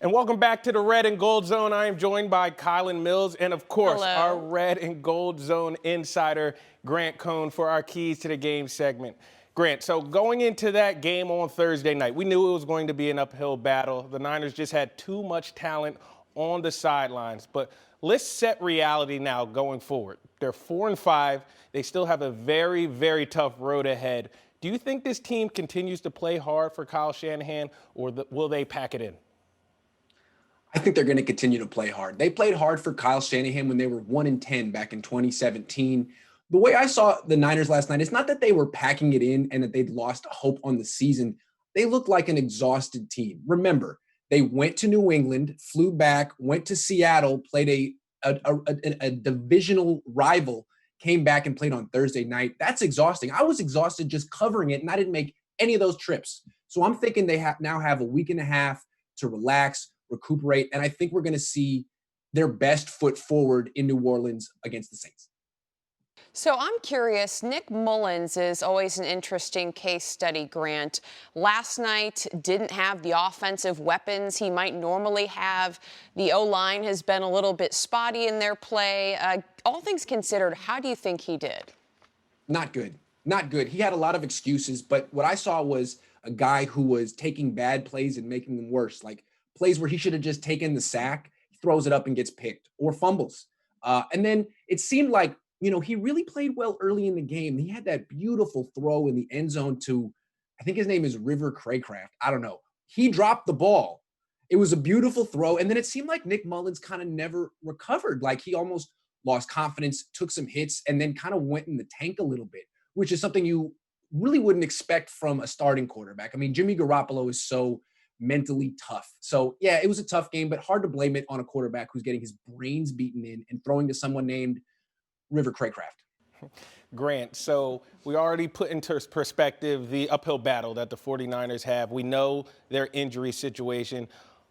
And welcome back to the Red and Gold Zone. I am joined by Kylan Mills and, of course, Hello. our Red and Gold Zone insider, Grant Cohn, for our Keys to the Game segment. Grant, so going into that game on Thursday night, we knew it was going to be an uphill battle. The Niners just had too much talent on the sidelines. But let's set reality now going forward. They're 4-5. They still have a very, very tough road ahead. Do you think this team continues to play hard for Kyle Shanahan, or will they pack it in? I think they're going to continue to play hard. They played hard for Kyle Shanahan when they were 1-10 back in 2017. The way I saw the Niners last night, it's not that they were packing it in and that they'd lost hope on the season. They looked like an exhausted team. Remember, they went to New England, flew back, went to Seattle, played a divisional rival, came back and played on Thursday night. That's exhausting. I was exhausted just covering it, and I didn't make any of those trips. So I'm thinking they now have a week and a half to relax, recuperate, and I think we're going to see their best foot forward in New Orleans against the Saints. So I'm curious, Nick Mullens is always an interesting case study, Grant. Last night didn't have the offensive weapons he might normally have. The O-line has been a little bit spotty in their play. All things considered, how do you think he did? Not good. Not good. He had a lot of excuses, but what I saw was a guy who was taking bad plays and making them worse, like plays where he should have just taken the sack, he throws it up and gets picked or fumbles. And then it seemed like, he really played well early in the game. He had that beautiful throw in the end zone to, I think his name is River Craycraft. I don't know. He dropped the ball. It was a beautiful throw. And then it seemed like Nick Mullens kind of never recovered. Like he almost lost confidence, took some hits, and then kind of went in the tank a little bit, which is something you really wouldn't expect from a starting quarterback. I mean, Jimmy Garoppolo is so mentally tough. So, yeah, it was a tough game, but hard to blame it on a quarterback who's getting his brains beaten in and throwing to someone named River Craycraft. Grant, so we already put into perspective the uphill battle that the 49ers have. We know their injury situation.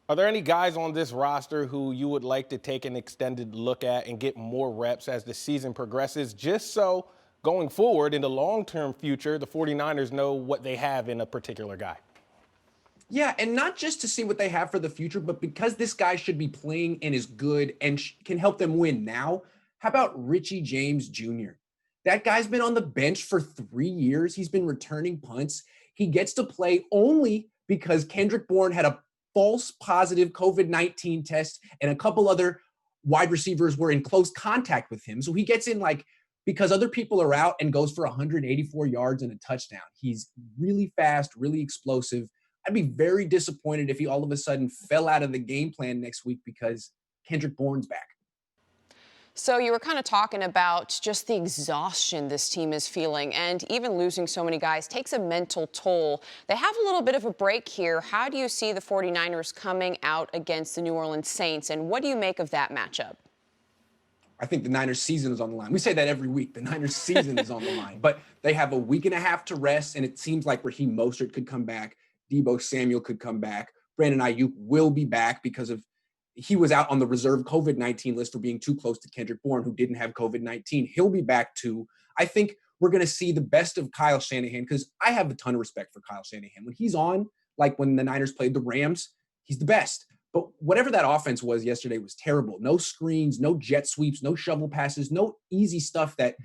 Are there any guys on this roster who you would like to take an extended look at and get more reps as the season progresses, just so going forward in the long-term future, the 49ers know what they have in a particular guy? Yeah, and not just to see what they have for the future, but because this guy should be playing and is good and can help them win now. How about Richie James Jr.? That guy's been on the bench for 3 years. He's been returning punts. He gets to play only because Kendrick Bourne had a false positive COVID-19 test and a couple other wide receivers were in close contact with him. So he gets in because other people are out and goes for 184 yards and a touchdown. He's really fast, really explosive. I'd be very disappointed if he all of a sudden fell out of the game plan next week because Kendrick Bourne's back. So you were kind of talking about just the exhaustion this team is feeling, and even losing so many guys takes a mental toll. They have a little bit of a break here. How do you see the 49ers coming out against the New Orleans Saints, and what do you make of that matchup? I think the Niners season is on the line. We say that every week. The Niners season is on the line. But they have a week and a half to rest, and it seems like Raheem Mostert could come back. Deebo Samuel could come back. Brandon Ayuk will be back because he was out on the reserve COVID-19 list for being too close to Kendrick Bourne, who didn't have COVID-19. He'll be back too. I think we're going to see the best of Kyle Shanahan because I have a ton of respect for Kyle Shanahan. When he's on, like when the Niners played the Rams, he's the best. But whatever that offense was yesterday was terrible. No screens, no jet sweeps, no shovel passes, no easy stuff that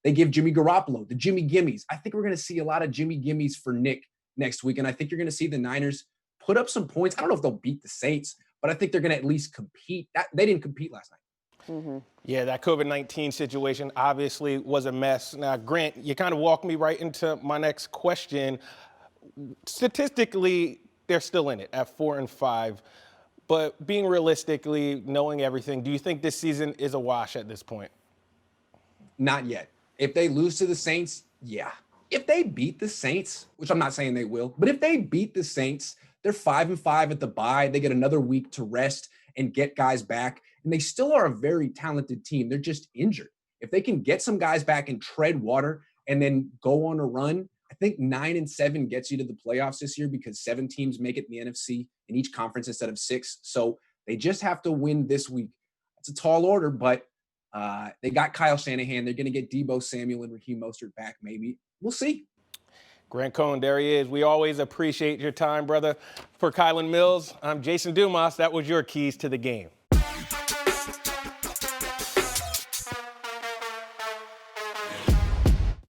they give Jimmy Garoppolo, the Jimmy Gimmies. I think we're going to see a lot of Jimmy Gimmies for Nick next week. And I think you're going to see the Niners put up some points. I don't know if they'll beat the Saints, but I think they're going to at least compete. They didn't compete last night. Mm-hmm. Yeah, that COVID-19 situation obviously was a mess. Now, Grant, you kind of walked me right into my next question. Statistically, they're still in it at 4-5. But being realistically, knowing everything, do you think this season is a wash at this point? Not yet. If they lose to the Saints, yeah. If they beat the Saints, which I'm not saying they will, but if they beat the Saints, they're 5-5 at the bye. They get another week to rest and get guys back. And they still are a very talented team. They're just injured. If they can get some guys back and tread water and then go on a run, I think 9-7 gets you to the playoffs this year because 7 teams make it in the NFC in each conference instead of 6. So they just have to win this week. It's a tall order, but they got Kyle Shanahan. They're going to get Deebo Samuel and Raheem Mostert back maybe. We'll see. Grant Cohn, there he is. We always appreciate your time, brother. For Kylan Mills, I'm Jason Dumas. That was your keys to the game.